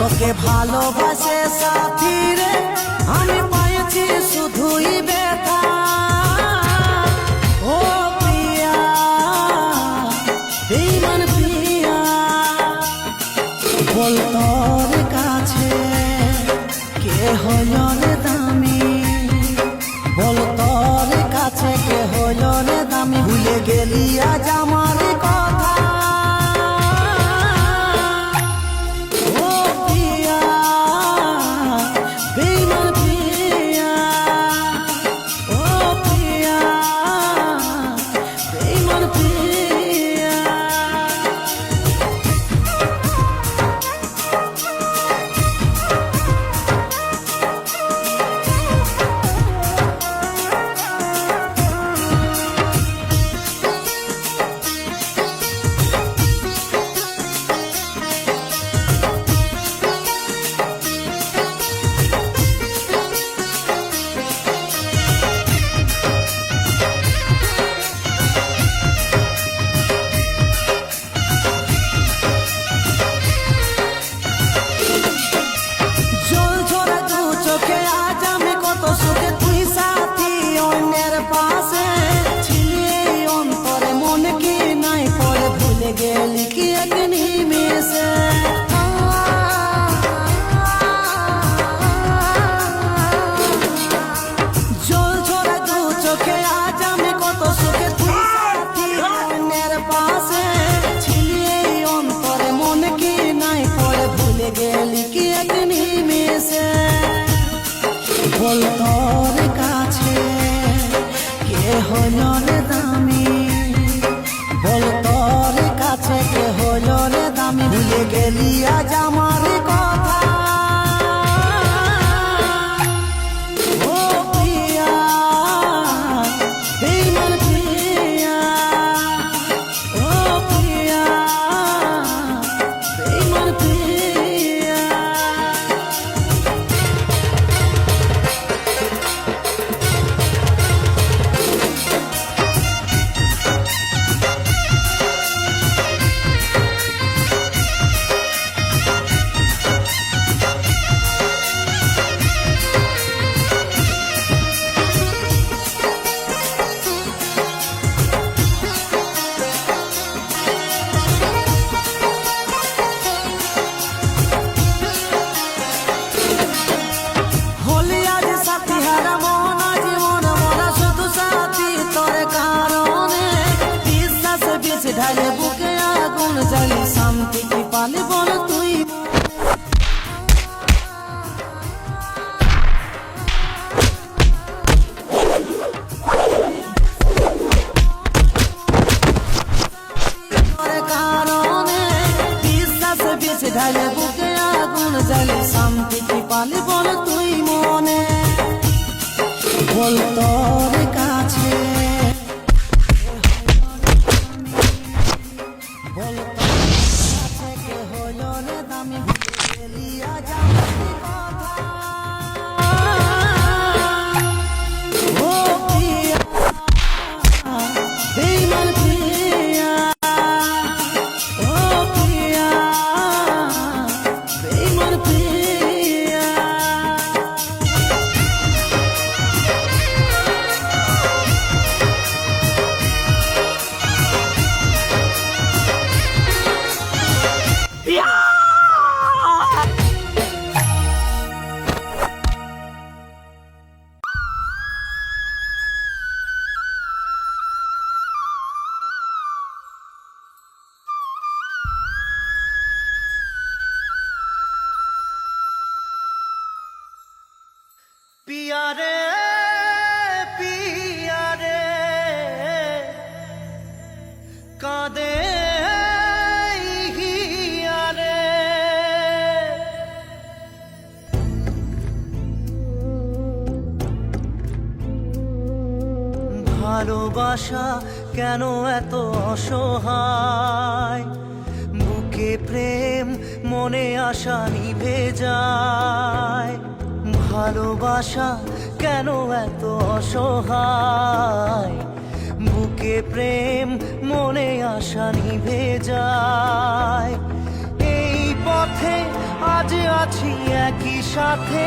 তোকে ভালোবাসে সাথী রে আমি পাইছি শুধুই ব্যথা। ও প্রিয়া বেঈমান প্রিয়া, বল তোর কাছে কে হইল রে দামি, বল তোর কাছে কে হইল রে দামি। ভুলে গেলি আজ আমার কথা, ও প্রিয়া বেঈমান প্রিয়া, ও প্রিয়া বেঈমান প্রিয়া। গেলি কি এক নিমেষে, জল ঝরা দু চোখে আজ আমি কত সুখে তুই সাথী অন্যের পাশে ছিলি এই অন্তরে মন কি নাই পড়ে ভুলে গেলি কি এক নিমেষে। বল তোর কাছে কে হইল রে দামি, বল তোর কাছে কে হইল রে দামি। ভুলে গেলি আজ আমার কথা, ও প্রিয়া বেঈমান প্রিয়া, ও প্রিয়া বেঈমান প্রিয়া। ঢালে বুকে আগুন জ্বালি শান্তি কি পালে বল তুই, তোর কারণে বিশ্বাস বেঁচে ঢালে বুকে আগুন জ্বালি শান্তি কি পালে বল তুই মনে। বল তোর কাছে বল তোর কাছে কে হইল রে দামি। ভুলে গেলি আজ আমার কথা, ও প্রিয়া বেঈমান প্রিয়া, ও প্রিয়া বেঈমান প্রিয়া। পিয়া রে পিয়া রে কাঁদে হিয়া রে, ভালোবাসা কেন এত অসহায়, বুকে প্রেম মনে আশা নিভে যায়। ভালোবাসা কেন এত অসহায়, বুকে প্রেম মনে আশা নিভে যায়। এই পথে আজ আজ আছি একই সাথে,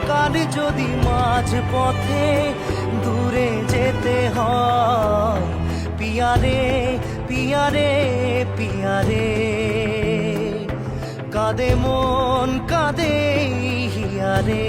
কাল যদি মাঝ পথে দূরে যেতে হয়, পিয়ারে পিয়ারে পিয়ারে, কাঁদে মন কাঁদে হিয়ারে।